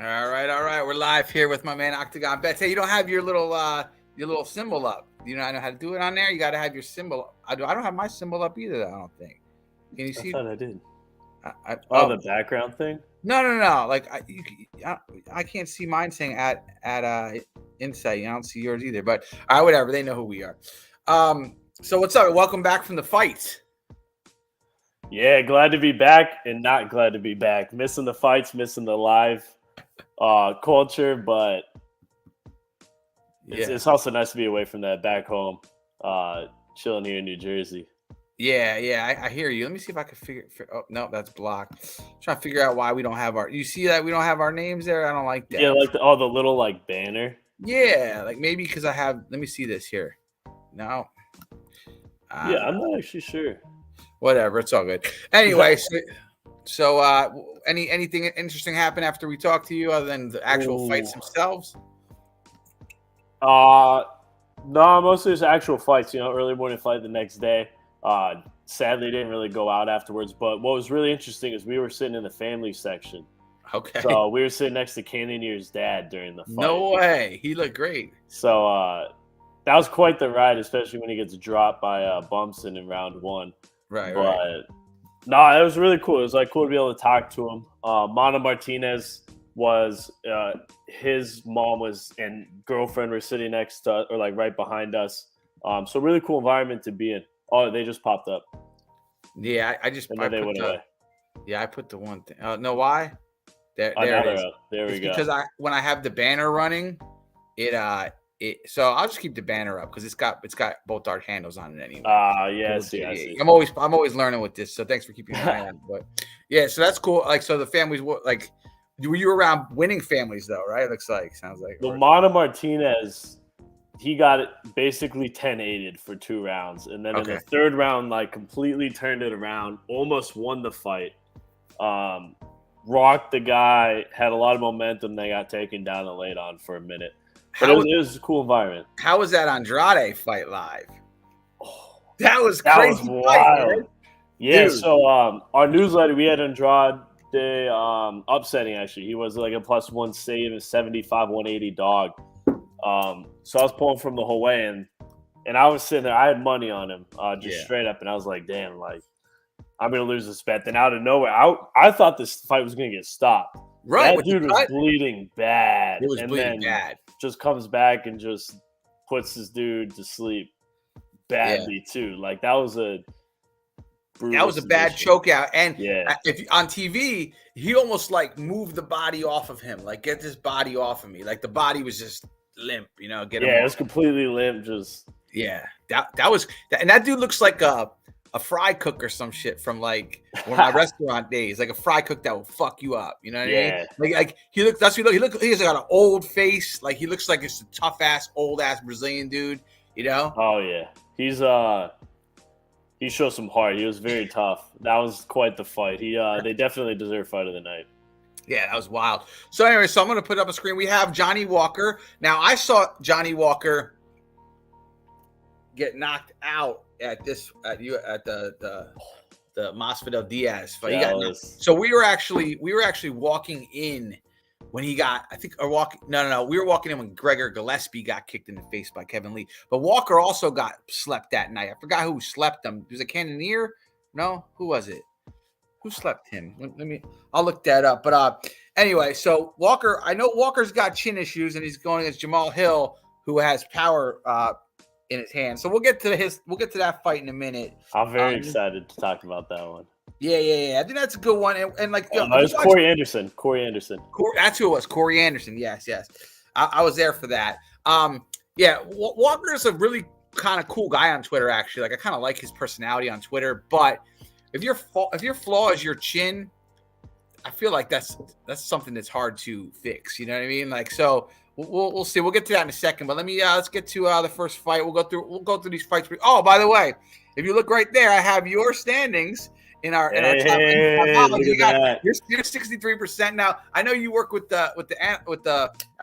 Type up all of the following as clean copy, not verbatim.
All right. We're live here with my man Octagon Bets. Hey, you don't have your little symbol up. You know, I know how to do it on there. You got to have your symbol. I don't have my symbol up either. I don't think. Can you see? I thought I did. The background thing. No. Like I can't see mine saying at Insight. I don't see yours either. But all right, whatever. They know who we are. So what's up? Welcome back from the fights. Yeah, glad to be back and not glad to be back. Missing the fights, missing the live culture, but it's also nice to be away from that back home, chilling here in New Jersey. Yeah, I hear you. Let me see if I can figure. Oh no, that's blocked. Trying to figure out why we don't have our. You see that we don't have our names there? I don't like that. Yeah, like the little like banner. Yeah, like maybe because I have. Let me see this here. No. Yeah, I'm not actually sure. Whatever, it's all good. Anyway, so anything interesting happen after we talked to you other than the actual fights themselves? No, mostly just actual fights. Early morning fight the next day. Sadly, didn't really go out afterwards. But what was really interesting is we were sitting in the family section. Okay. So we were sitting next to Cannonier's dad during the fight. No way. He looked great. So that was quite the ride, especially when he gets dropped by Bumpson in round one. Right. No, it was really cool. It was cool to be able to talk to him. Mana Martinez was his mom and girlfriend were sitting next to or right behind us. So really cool environment to be in. Oh, they just popped up. Yeah, I went away. Yeah, I put the one thing. No, why? There it is. There we go. Because when I have the banner running, so I'll just keep the banner up because it's got both our handles on it anyway. I see. I'm always learning with this, so thanks for keeping an eye on it. But yeah, so that's cool. So the families were you around winning families though, right? Sounds like. Well, Mana Martinez, he got it basically 10-8'd for 2 rounds, and then in the third round, completely turned it around, almost won the fight. Rocked the guy, had a lot of momentum. They got taken down and laid on for a minute. But it was a cool environment. How was that Andrade fight live? Oh, that was crazy. That was wild. Right? Yeah, dude. So our newsletter, we had Andrade upsetting, actually. He was like a +1 save and 75-180 dog. So I was pulling from the whole way, and I was sitting there. I had money on him, straight up, and I was like, damn, I'm going to lose this bet. Then out of nowhere, I thought this fight was going to get stopped. Right. That dude was bleeding bad. It was bleeding bad. Just comes back and just puts this dude to sleep badly too. That was a bad chokeout. And if on TV, he almost moved the body off of him. Get this body off of me. The body was just limp. Get him. Yeah, it was completely limp. Just that was and that dude looks like a fry cook or some shit from one of my restaurant days, a fry cook that will fuck you up. You know what I mean? He looks. That's what he looks. He's got an old face. He looks like it's a tough ass, old ass Brazilian dude. Oh yeah, he showed some heart. He was very tough. That was quite the fight. They definitely deserve fight of the night. Yeah, that was wild. So anyway, I'm gonna put up a screen. We have Johnny Walker. Now I saw Johnny Walker get knocked out at the Masvidal Diaz fight. So we were actually walking in when he got, I think, we were walking in when Gregor Gillespie got kicked in the face by Kevin Lee. But Walker also got slept that night. I forgot who slept him. Was it Cannonier? No, who was it? Who slept him? I'll look that up. But anyway, so Walker, I know Walker's got chin issues and he's going against Jamal Hill, who has power in his hand. So we'll get to that fight in a minute. I'm very excited to talk about that one. Yeah. I think that's a good one. And it was Corey Anderson. That's who it was. Corey Anderson. Yes. I was there for that. Walker is a really kind of cool guy on Twitter, actually. I kind of like his personality on Twitter. But if your flaw is your chin, I feel like that's something that's hard to fix. You know what I mean? So we'll see. We'll get to that in a second. But let's get to the first fight. We'll go through these fights. Oh, by the way, if you look right there, I have your standings in our top. You're 63% now. I know you work with the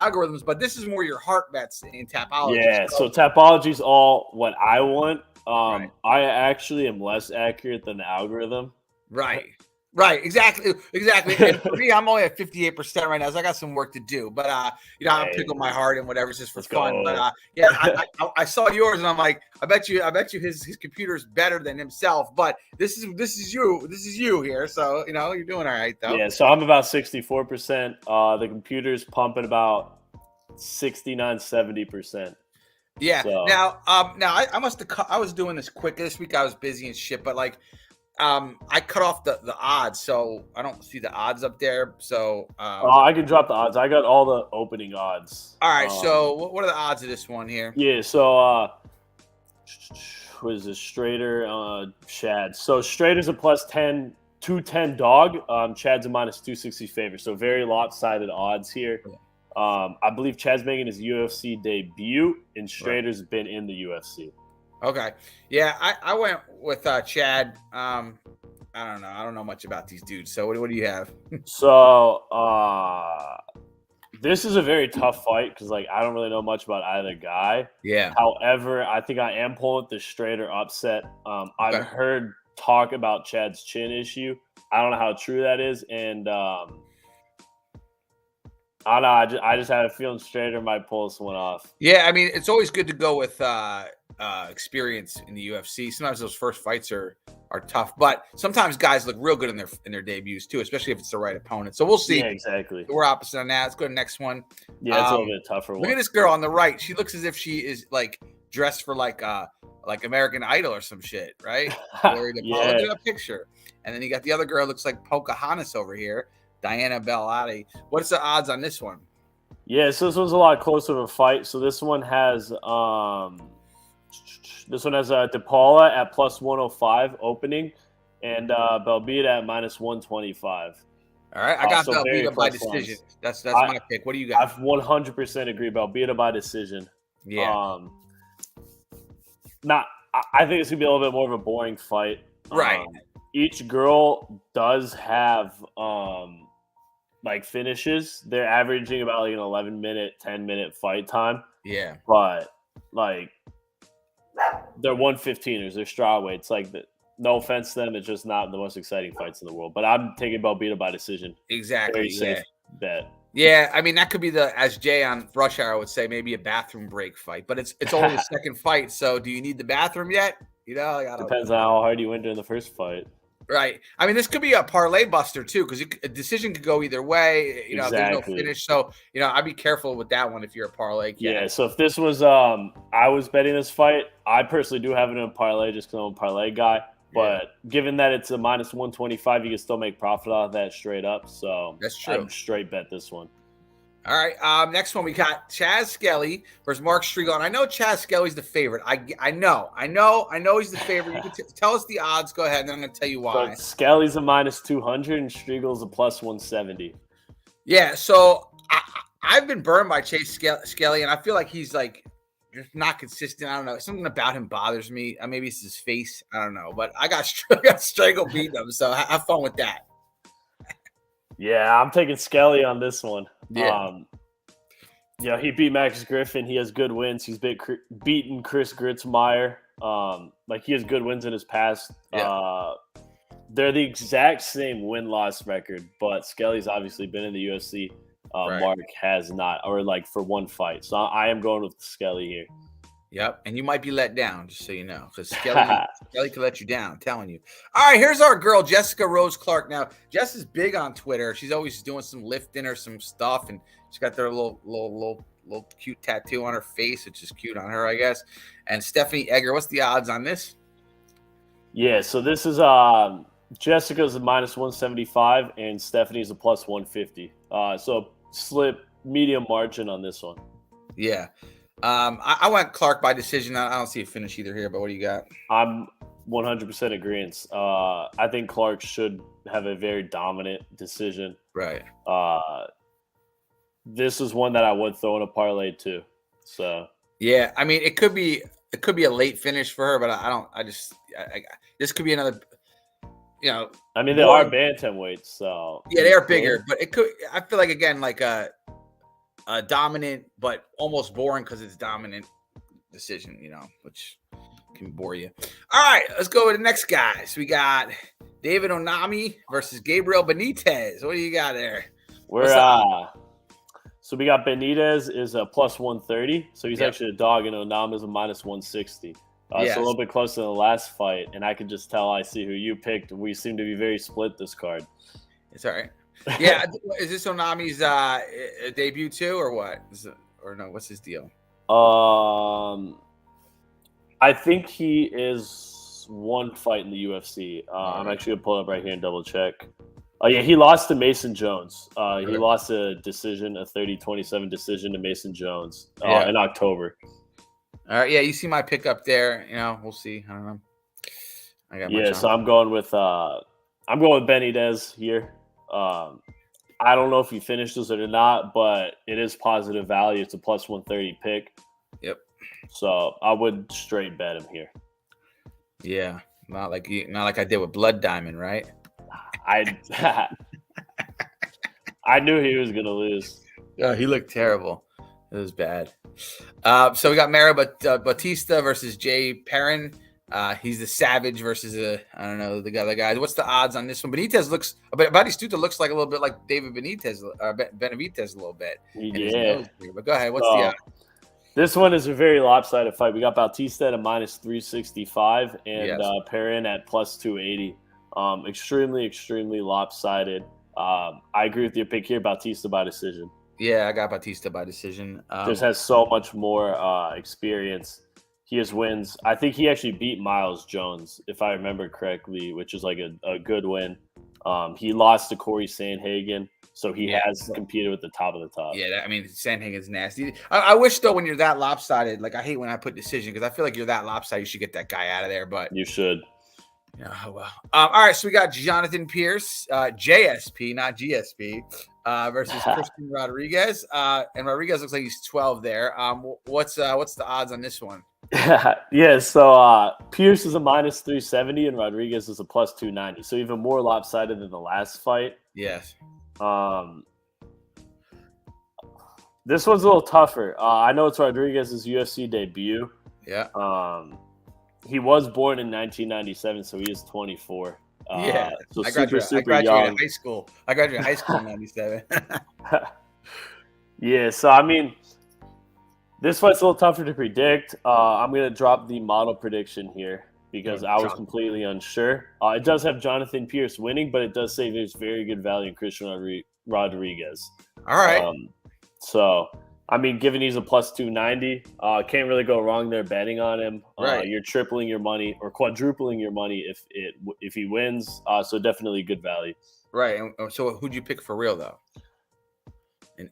algorithms, but this is more your heart bets in Tapology. Yeah, so Tapology is all what I want. Right. I actually am less accurate than the algorithm. Right. Right, exactly. And for me, I'm only at 58% right now, so I got some work to do. But I'm picking my heart and whatever, just for fun. But I saw yours, and I'm like, I bet you his computer's better than himself. But this is you here, so you're doing all right though. Yeah, so I'm about 64%. The computer's pumping about 69, 70%. Yeah. So. Now I must have. I was doing this quick this week. I was busy and shit, but like. I cut off the odds, so I don't see the odds up there. So I can drop the odds. I got all the opening odds. All right. So what are the odds of this one here? Yeah. So what is this? Strader, Chad. So Strader's a plus 10, 210 dog. Chad's a minus 260 favorite. So very lopsided odds here. I believe Chad's making his UFC debut, and Strader's been in the UFC. Okay. Yeah, I went with Chad. I don't know. I don't know much about these dudes. So what do you have? So this is a very tough fight because I don't really know much about either guy. Yeah. However, I think I am pulling the Strader upset. I've heard talk about Chad's chin issue. I don't know how true that is, and I don't know. I just had a feeling Strader might pull this one off. Yeah, I mean, it's always good to go with experience in the UFC. Sometimes those first fights are tough, but sometimes guys look real good in their debuts too, especially if it's the right opponent. So we'll see. Yeah, exactly. We're opposite on that. Let's go to the next one. Yeah, it's a little bit tougher. Look at this girl on the right. She looks as if she is like dressed for like American Idol or some shit, right? Yeah. Look at that picture. And then you got the other girl, looks like Pocahontas over here, Diana Bellotti. What's the odds on this one? Yeah, so this one's a lot closer of a fight. So this one has DePaula at plus 105 opening, and Belbita at minus 125. All right, I got Belbita by decision. That's my pick. What do you got? I 100% agree. Belbita by decision. Yeah. I think it's gonna be a little bit more of a boring fight. Right. Each girl does have finishes. They're averaging about an 11-minute, 10-minute fight time. Yeah. But they're 115ers. They're strawweights. No offense to them, it's just not the most exciting fights in the world. But I'm taking Belbita by decision. Exactly. Very safe bet. Yeah, I mean that could be as Jay on Rush Hour would say, maybe a bathroom break fight. But it's only the second fight, so do you need the bathroom yet? Depends on how hard you went during the first fight. Right. I mean, this could be a parlay buster too, because a decision could go either way. If there's no finish. So I'd be careful with that one if you're a parlay cat. Yeah. So if this was I was betting this fight, I personally do have it in a parlay just because I'm a parlay guy. But given that it's a minus 125, you can still make profit off that straight up. So that's true. I'd straight bet this one. All right. Next one, we got Chaz Skelly versus Mark Striegel. And I know Chaz Skelly's the favorite. I know he's the favorite. You can tell us the odds. Go ahead, and then I'm going to tell you why. So Skelly's a minus 200 and Striegel's a plus 170. Yeah. So I've been burned by Chase Skelly, and I feel like he's just not consistent. I don't know. Something about him bothers me. Maybe it's his face. I don't know. But I got Striegel beating him. So have fun with that. Yeah, I'm taking Skelly on this one. Yeah. He beat Max Griffin. He has good wins. He's beaten Chris Gritzmeyer. He has good wins in his past. Yeah. They're the exact same win-loss record, but Skelly's obviously been in the UFC. Right. Mark has not, or for one fight. So I am going with Skelly here. Yep, and you might be let down, just so you know, because Skelly could let you down. I'm telling you. All right, here's our girl, Jessica Rose Clark. Now, Jess is big on Twitter. She's always doing some lifting or some stuff, and she's got their little cute tattoo on her face, which is cute on her, I guess. And Stephanie Egger, what's the odds on this? Yeah, so this is Jessica's a minus 175, and Stephanie's a plus 150. So slip medium margin on this one. Yeah. I went Clark by decision. I don't see a finish either here, but what do you got? I'm 100% agreement. I think Clark should have a very dominant decision. Right. This is one that I would throw in a parlay too. So yeah, I mean it could be a late finish for her, but this could be another. I mean they are bantamweights, so yeah, they are bigger, but it could. I feel like again a dominant but almost boring because it's dominant decision, which can bore you. All right, let's go with the next guy. So we got David Onami versus Gabriel Benitez. What do you got there? So we got Benitez is a plus 130. So he's actually a dog, and Onami is a minus 160. It's a little bit closer than the last fight, and I can just tell I see who you picked. We seem to be very split this card. It's all right. Yeah, is this Onami's debut too, or what? Or no? What's his deal? I think he is one fight in the UFC. I'm actually gonna pull it up right here and double check. Oh yeah, he lost to Mason Jones. He lost a decision, a 30-27 decision to Mason Jones in October. All right, yeah, you see my pick up there. You know, we'll see. I don't know. So I'm going with Benitez here. I don't know if he finishes it or not, but it is positive value. It's a plus 130 pick. Yep. So I would straight bet him here. Yeah, not like I did with Blood Diamond, right? I knew he was gonna lose. Oh, he looked terrible. It was bad. So we got Batista versus Jay Perrin. He's the Savage versus the other guy. What's the odds on this one? Batista looks like a little bit like David Benitez, Benavidez a little bit. Yeah. But go ahead. What's the odds? This one is a very lopsided fight. We got Batista at a minus 365 and Perrin at plus 280. Extremely, extremely lopsided. I agree with your pick here, Batista by decision. Yeah, I got Batista by decision. Just has so much more experience. He has wins. I think he actually beat Miles Jones, if I remember correctly, which is like a good win. He lost to Corey Sandhagen, so he has competed with the top of the top. Yeah, Sandhagen's nasty. I wish, though, when you're that lopsided, like I hate when I put decision because I feel like you're that lopsided, you should get that guy out of there. But you should. Yeah, well. All right, so we got Jonathan Pierce, JSP, not GSP, versus Christian Rodriguez. And Rodriguez looks like he's 12 there. What's the odds on this one? So Pierce is a minus 370 and Rodriguez is a plus 290. So even more lopsided than the last fight. Yes. This one's a little tougher. I know it's Rodriguez's UFC debut. Yeah. He was born in 1997, so he is 24. So I graduated high school. I graduated high school in 97. So I mean, this fight's a little tougher to predict. I'm going to drop the model prediction here because I was completely unsure. It does have Jonathan Pierce winning, but it does say there's very good value in Christian Rodriguez. All right. So, I mean, given he's a plus 290, can't really go wrong there betting on him. Right. You're tripling your money or quadrupling your money if he wins. So definitely good value. Right. And so who'd you pick for real, though?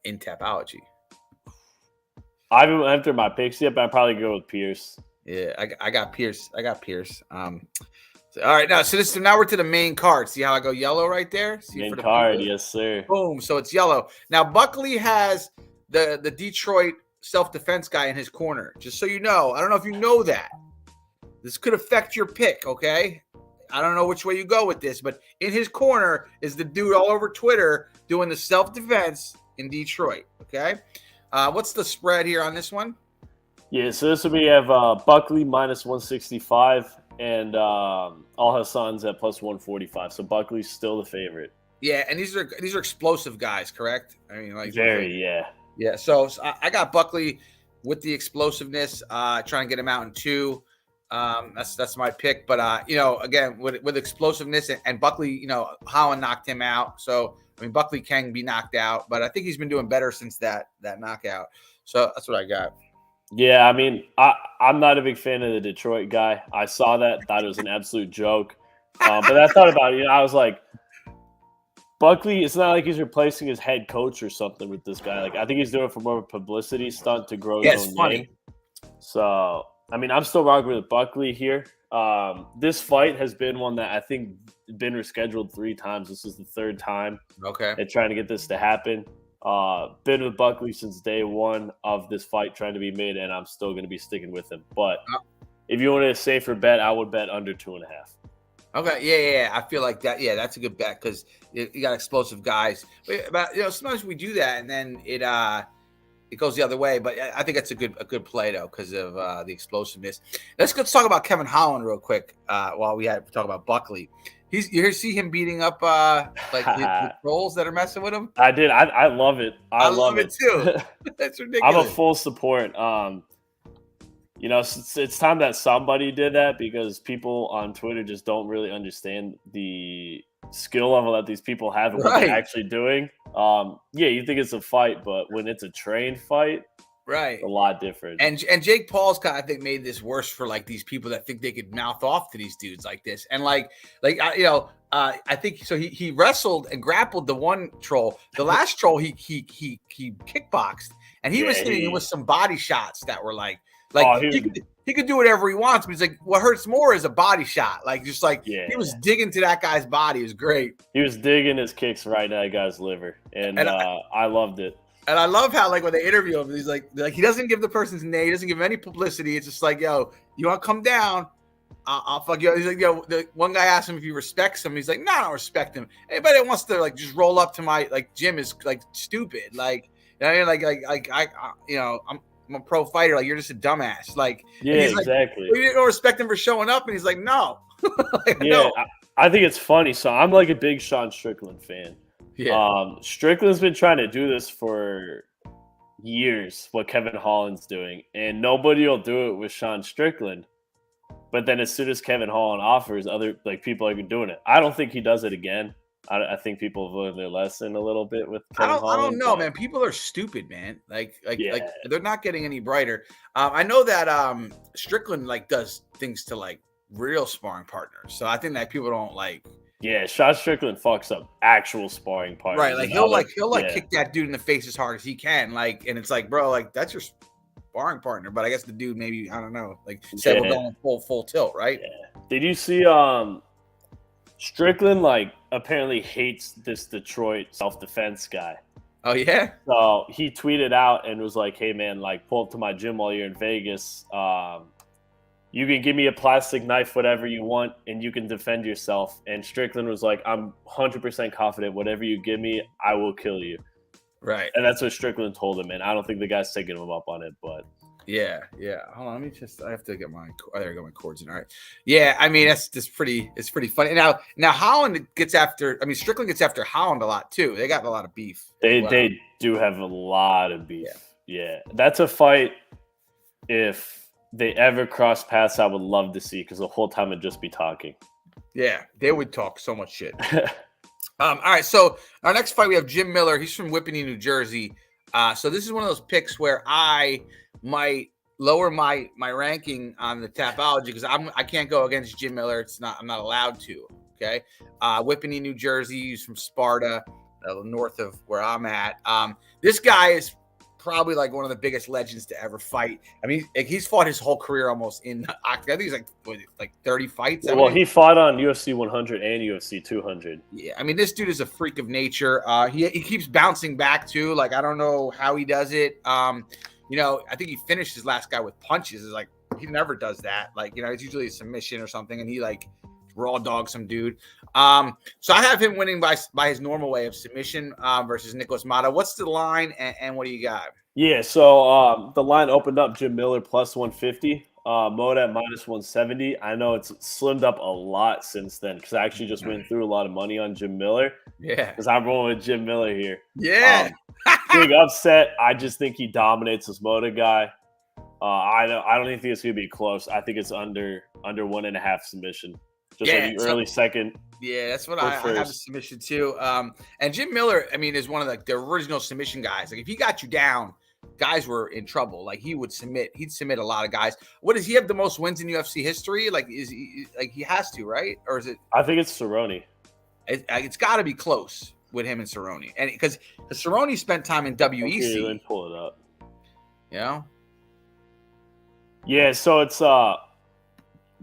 In Tapology. I haven't entered my picks yet, but I'd probably go with Pierce. Yeah, I got Pierce. All right, now we're to the main card. See how I go yellow right there? Main card, yes, sir. Boom. So it's yellow. Now Buckley has the Detroit self-defense guy in his corner. Just so you know, I don't know if you know that. This could affect your pick, okay? I don't know which way you go with this, but in his corner is the dude all over Twitter doing the self-defense in Detroit, okay? What's the spread here on this one? Yeah, so this would be have Buckley minus 165 and Al Hassan's at plus 145. So Buckley's still the favorite. Yeah, and these are explosive guys, correct? I mean, like Yeah. So I got Buckley with the explosiveness, trying to get him out in 2. That's my pick. But again, with explosiveness and Buckley, Holland knocked him out. So I mean, Buckley can be knocked out, but I think he's been doing better since that knockout. So that's what I got. Yeah, I mean, I'm not a big fan of the Detroit guy. I saw that, thought it was an absolute joke. But I thought about it. I was like, Buckley, it's not like he's replacing his head coach or something with this guy. Like, I think he's doing it for more of a publicity stunt to grow his own name. So, I mean, I'm still rocking with Buckley here. This fight has been one that I think been rescheduled 3 times. This is the 3rd time. Okay. And trying to get this to happen. Been with Buckley since day one of this fight trying to be made, and I'm still going to be sticking with him. But if you wanted a safer bet, I would bet under 2.5. Okay, yeah. I feel like that. Yeah, that's a good bet because you got explosive guys. But sometimes we do that and then it goes the other way. But I think that's a good play though because of the explosiveness. Let's talk about Kevin Holland real quick while we talk about Buckley. You see him beating up like the trolls that are messing with him. I did. I love it. I love it too. That's ridiculous. I'm a full support. It's time that somebody did that because people on Twitter just don't really understand the skill level that these people have and what they're actually doing. You think it's a fight, but when it's a trained fight, right, a lot different. And Jake Paul's kind of, I think, made this worse for like these people that think they could mouth off to these dudes like this. And I think so. He wrestled and grappled the one troll. The last troll he kickboxed, and he was hitting him with some body shots that were he could do whatever he wants, but he's like, what hurts more is a body shot. He was digging to that guy's body. It was great. He was digging his kicks right in that guy's liver, and I loved it. And I love how, like, when they interview him, he's like he doesn't give the person's name, he doesn't give him any publicity. It's just like, yo, you want to come down? I'll fuck you. He's like, yo, the one guy asked him if he respects him. He's like, no, I don't respect him. Anybody that wants to like just roll up to my like gym is like stupid. Like, you know, I'm a pro fighter. Like, you're just a dumbass. Like, exactly. Like, you don't respect him for showing up, and he's like, no. No. I think it's funny. So I'm like a big Sean Strickland fan. Yeah. Strickland's been trying to do this for years, what Kevin Holland's doing, and nobody will do it with Sean Strickland. But then as soon as Kevin Holland offers, other like people are doing it. I don't think he does it again. I think people have learned their lesson a little bit with Kevin Holland. I don't know, man. People are stupid, man. Like they're not getting any brighter. I know that Strickland like does things to like real sparring partners. So I think that people don't like. Yeah, Sean Strickland fucks up actual sparring partners. Right, like he'll kick that dude in the face as hard as he can, like, and it's like, bro, like that's your sparring partner. But I guess the dude maybe, I don't know, like said we're going full tilt, right? Yeah. Did you see Strickland like apparently hates this Detroit self-defense guy? Oh yeah. So he tweeted out and was like, "Hey man, like pull up to my gym while you're in Vegas. You can give me a plastic knife, whatever you want, and you can defend yourself." And Strickland was like, "I'm 100% confident. Whatever you give me, I will kill you." Right. And that's what Strickland told him. And I don't think the guy's taking him up on it, but yeah. Hold on, I have to get my. Oh, there I go, my cords in. All right. Yeah, I mean it's pretty funny. Now Holland gets after. I mean Strickland gets after Holland a lot too. They got a lot of beef. They do have a lot of beef. Yeah. That's a fight. If they ever cross paths, I would love to see because the whole time it'd just be talking. Yeah, they would talk so much shit. All right, so our next fight we have Jim Miller. He's from Whippany, New Jersey. So this is one of those picks where I might lower my ranking on the Tapology because I can't go against Jim Miller. I'm not allowed to. Okay, Whippany, New Jersey. He's from Sparta, north of where I'm at. This guy is probably like one of the biggest legends to ever fight. I mean, he's fought his whole career almost in Octagon. I think he's like 30 fights. Well, he fought on UFC 100 and UFC 200. Yeah, I mean, this dude is a freak of nature. He keeps bouncing back too. Like, I don't know how he does it. I think he finished his last guy with punches. It's like he never does that. Like, it's usually a submission or something, and he like raw dog some dude. So I have him winning by his normal way of submission versus Nicholas Mata. What's the line and what do you got? Yeah, so the line opened up Jim Miller plus 150, Mota at minus 170. I know it's slimmed up a lot since then because I actually just went through a lot of money on Jim Miller. Yeah, because I'm rolling with Jim Miller here. Yeah, big upset. I just think he dominates this Mota guy. I don't even think it's gonna be close. I think it's under 1.5 submission. Just like the early second. Yeah, that's what I have a submission too. And Jim Miller, I mean, is one of the original submission guys. Like if he got you down, guys were in trouble. Like he'd submit a lot of guys. What does he have the most wins in UFC history? Like he has to, right? Or is it? I think it's Cerrone. It's got to be close with him and Cerrone, and because Cerrone spent time in WEC. Okay, let me pull it up. Yeah, so it's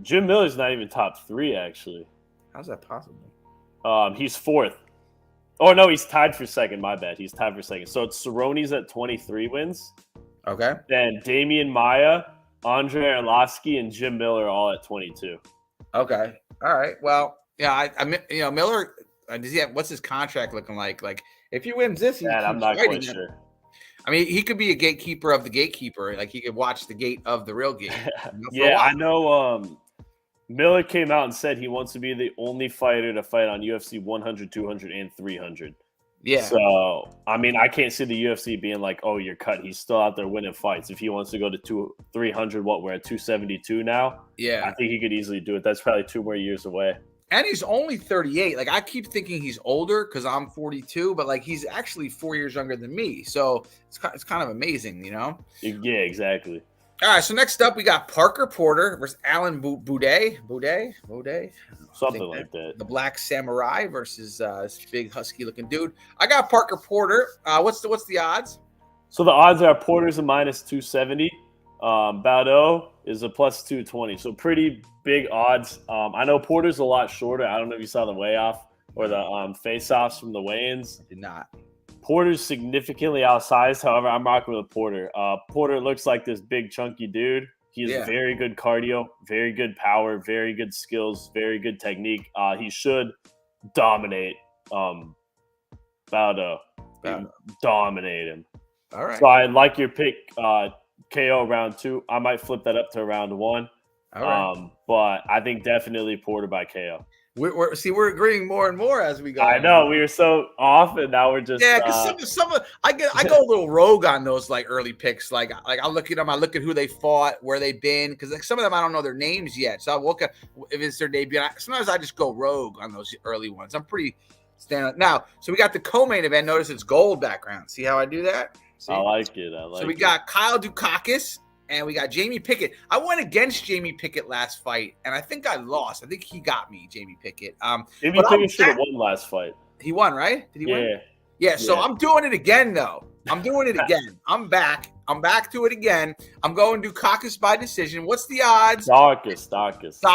Jim Miller's not even top 3 actually. How's that possible? He's 4th. Oh no, he's tied for 2nd. My bad. He's tied for 2nd. So it's Cerrone's at 23 wins. Okay. Then Damian Maia, Andre Arlovsky, and Jim Miller all at 22. Okay. All right. Well, yeah, Miller. Does he have? What's his contract looking like? Like if he wins this, I'm not quite sure. I mean, he could be a gatekeeper of the gatekeeper. Like he could watch the gate of the real gate. Yeah, I know. Miller came out and said he wants to be the only fighter to fight on UFC 100, 200, and 300. Yeah. So, I mean, I can't see the UFC being like, oh, you're cut. He's still out there winning fights. If he wants to go to 300, we're at 272 now. Yeah. I think he could easily do it. That's probably 2 more years away. And he's only 38. Like, I keep thinking he's older because I'm 42, but like he's actually 4 years younger than me. So it's kind of amazing, you know? Yeah, exactly. All right, so next up we got Parker Porter versus Alan Boudet. Something like that. The Black Samurai versus this big husky-looking dude. I got Parker Porter. What's the odds? So the odds are Porter's a minus 270. Baudeau is a plus 220. So pretty big odds. I know Porter's a lot shorter. I don't know if you saw the weigh-off or the face-offs from the weigh-ins. I did not. Porter's significantly outsized. However, I'm rocking with Porter. Porter looks like this big, chunky dude. He has very good cardio, very good power, very good skills, very good technique. He should dominate Baudeau. Dominate him. All right. So I like your pick, KO round 2. I might flip that up to round 1. All right. But I think definitely Porter by KO. We're agreeing more and more as we go. I know we were so off, and now we're just because some of I go a little rogue on those like early picks. Like I look at them, I look at who they fought, where they've been, because like some of them I don't know their names yet. So I look at if it's their debut. Sometimes I just go rogue on those early ones. I'm pretty standard now. So we got the co-main event. Notice it's gold background. See how I do that? See? I like it. So we got Kyle Dukakis. And we got Jamie Pickett. I went against Jamie Pickett last fight, and I think I lost. I think he got me, Jamie Pickett. Jamie Pickett should have won last fight. He won, right? Did he win? Yeah. So I'm doing it again, though. I'm doing it again. I'm back. I'm back to it again. I'm going Dukakis by decision. What's the odds? Dukakis.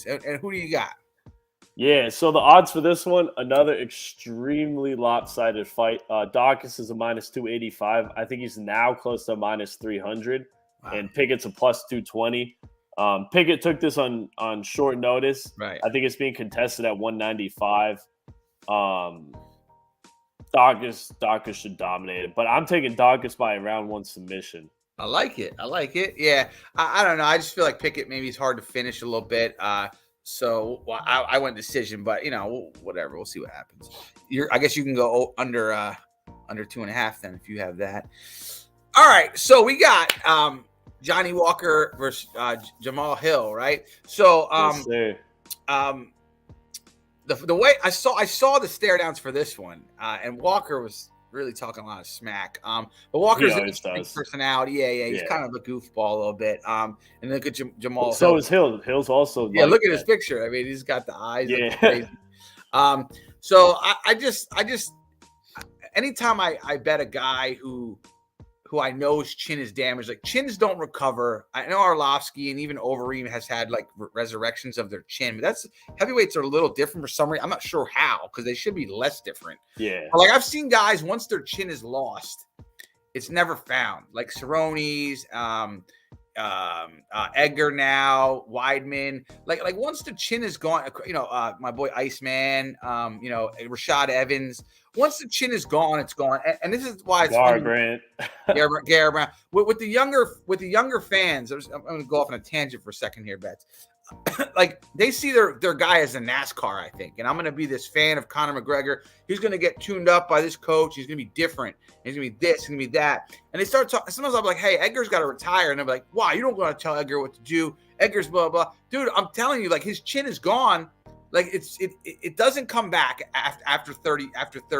And who do you got? Yeah, so the odds for this one, another extremely lopsided fight. Dukakis is a minus 285. I think he's now close to minus 300. Wow. And Pickett's a plus 220. Pickett took this on short notice. Right. I think it's being contested at 195. Dukakis should dominate it. But I'm taking Dukakis by a round 1 submission. I like it. Yeah. I don't know. I just feel like Pickett maybe is hard to finish a little bit. So I went decision, but whatever. We'll see what happens. I guess you can go under 2.5 then if you have that. All right. So we got Johnny Walker versus Jamal Hill, right? So yes, the way I saw the stare downs for this one, and Walker was really talking a lot of smack. But Walker's an interesting personality. Yeah. He's kind of a goofball a little bit. And look at Jamal. So Hill. Is Hill. Hill's also. Yeah, look at his picture. I mean, he's got the eyes. Yeah. Crazy. So I just anytime I bet a guy who I know his chin is damaged, like chins don't recover. I know Arlovsky and even Overeem has had like resurrections of their chin, but that's heavyweights are a little different for some reason. I'm not sure how, because they should be less different. Yeah. But like I've seen guys, once their chin is lost, it's never found. Like Cerrone's, Edgar now, Weidman. Like once the chin is gone, my boy Iceman, Rashad Evans. Once the chin is gone, it's gone. And this is why it's Garbrandt. Garbrandt. With the younger fans, I'm going to go off on a tangent for a second here, Bets. Like they see their guy as a NASCAR, I think. And I'm going to be this fan of Conor McGregor. He's going to get tuned up by this coach. He's going to be different. He's going to be this, he's going to be that. And they start talking. Sometimes I'm like, hey, Edgar's got to retire. And they're like, wow, you don't want to tell Edgar what to do. Edgar's blah, blah. Dude, I'm telling you, like his chin is gone. Like it doesn't come back after 30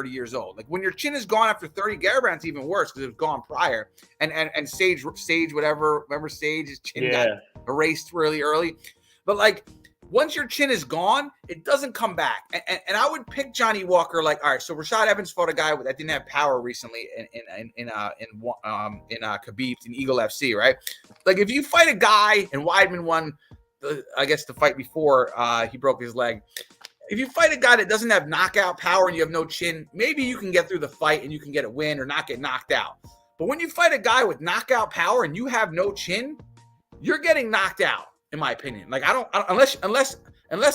years old. Like when your chin is gone after 30, Garbrandt's even worse because it was gone prior. And Sage, whatever. Remember Sage, his chin got erased really early. But like once your chin is gone, it doesn't come back. And I would pick Johnny Walker. Like, all right, so Rashad Evans fought a guy that didn't have power recently in Khabib in Eagle FC, right? Like if you fight a guy and Weidman won. I guess the fight before he broke his leg. If you fight a guy that doesn't have knockout power and you have no chin, maybe you can get through the fight and you can get a win or not get knocked out. But when you fight a guy with knockout power and you have no chin, you're getting knocked out, in my opinion. Like unless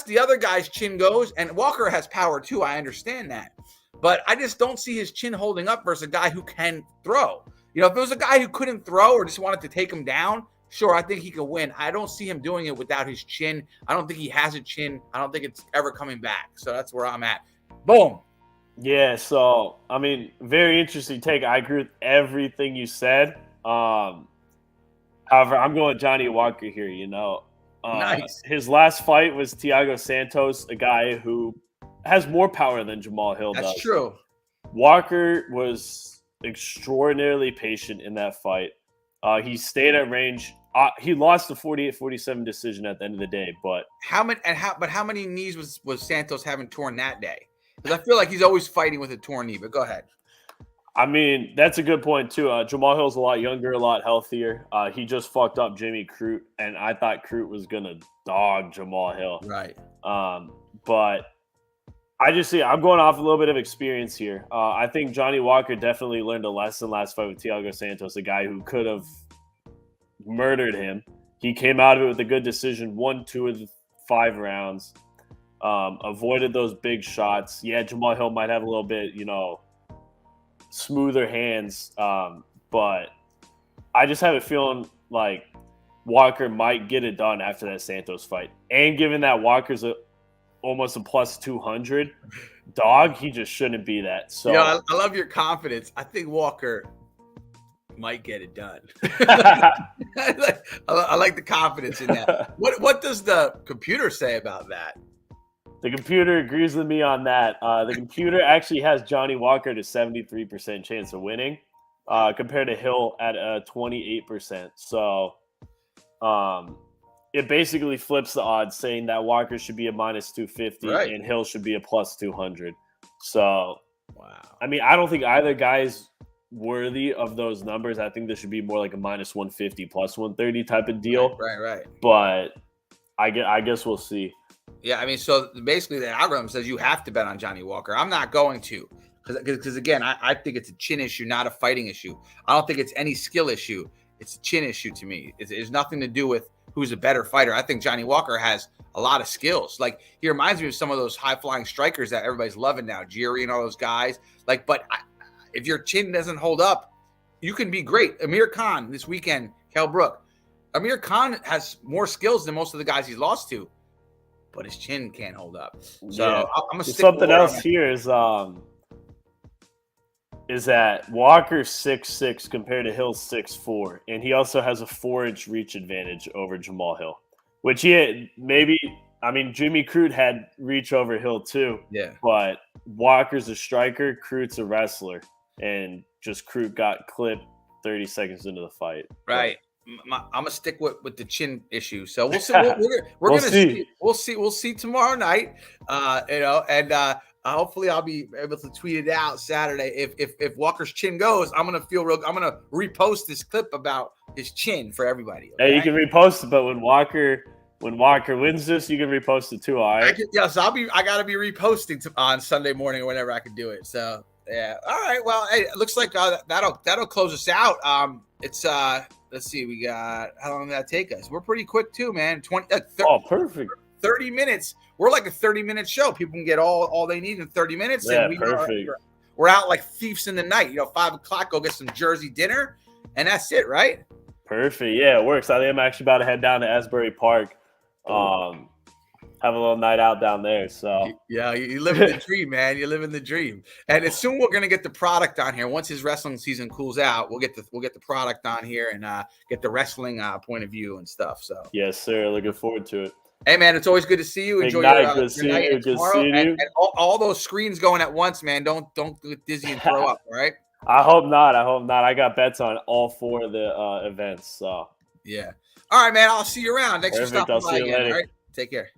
the other guy's chin goes, and Walker has power too. I understand that, but I just don't see his chin holding up versus a guy who can throw. If it was a guy who couldn't throw or just wanted to take him down, sure, I think he can win. I don't see him doing it without his chin. I don't think he has a chin. I don't think it's ever coming back. So that's where I'm at. Boom. Yeah, so, I mean, very interesting take. I agree with everything you said. However, I'm going Johnny Walker here, you know. Nice. His last fight was Thiago Santos, a guy who has more power than Jamal Hill does. That's true. Walker was extraordinarily patient in that fight. He stayed at range. He lost the 48-47 decision at the end of the day, but how many knees was Santos having torn that day? Because I feel like he's always fighting with a torn knee. But go ahead. I mean, that's a good point too. Jamal Hill's a lot younger, a lot healthier. He just fucked up Jimmy Crute, and I thought Crute was gonna dog Jamal Hill. Right. But I'm going off a little bit of experience here. I think Johnny Walker definitely learned a lesson last fight with Thiago Santos, a guy who could have murdered him. He came out of it with a good decision, won 2 of the 5 rounds, avoided those big shots. Yeah, Jamal Hill might have a little bit, smoother hands, but I just have a feeling like Walker might get it done after that Santos fight. And given that Walker's almost a plus 200 dog, he just shouldn't be that. So I love your confidence. I think Walker might get it done. I like the confidence in that. What does the computer say about that? The computer agrees with me on that. The computer actually has Johnny Walker at a 73% chance of winning, compared to Hill at a 28%. So it basically flips the odds, saying that Walker should be a minus 250 right, and Hill should be a plus 200. So, wow. I mean, I don't think either guy's worthy of those numbers. I think this should be more like a minus 150, plus 130 type of deal. Right. But I guess we'll see. Yeah, I mean, so basically the algorithm says you have to bet on Johnny Walker. I'm not going to, because again, I think it's a chin issue, not a fighting issue. I don't think it's any skill issue. It's a chin issue to me. It's nothing to do with who's a better fighter. I think Johnny Walker has a lot of skills. Like, he reminds me of some of those high-flying strikers that everybody's loving now, Jerry and all those guys. Like, but if your chin doesn't hold up, you can be great. Amir Khan this weekend, Kell Brook. Amir Khan has more skills than most of the guys he's lost to, but his chin can't hold up. So yeah. I'm gonna stick something else here is that Walker's 6'6" compared to Hill's 6'4", and he also has a 4-inch reach advantage over Jamal Hill, which Jimmy Crute had reach over Hill too. Yeah, but Walker's a striker, Crute's a wrestler, and just Crute got clipped 30 seconds into the fight. Right. I'm gonna stick with the chin issue. So we'll see. We're gonna see. We'll see tomorrow night. Hopefully I'll be able to tweet it out Saturday. If Walker's chin goes, I'm gonna repost this clip about his chin for everybody. Okay? Hey, you can repost it, but when Walker wins this, you can repost it too. All right. So I gotta be reposting on Sunday morning or whenever I can do it. So yeah. All right. Well, hey, it looks like that'll close us out. It's let's see, we got, how long did that take us? We're pretty quick too, man. 30, perfect. 30 minutes. We're like a 30-minute show. People can get all they need in 30 minutes. Yeah, and perfect. We're out like thieves in the night. 5 o'clock, go get some Jersey dinner, and that's it, right? Perfect. Yeah, it works. I think I'm actually about to head down to Asbury Park. Have a little night out down there. So yeah, you live in the dream, man. You live in the dream. And as soon we're gonna get the product on here. Once his wrestling season cools out, we'll get the product on here and get the wrestling point of view and stuff. So yes, sir. Looking forward to it. Hey, man, it's always good to see you. Enjoy your night tomorrow. And all those screens going at once, man. Don't get dizzy and throw up. All right. I hope not. I got bets on all 4 of the events. So yeah. All right, man. I'll see you around. Thanks for stopping by again. All right. Take care.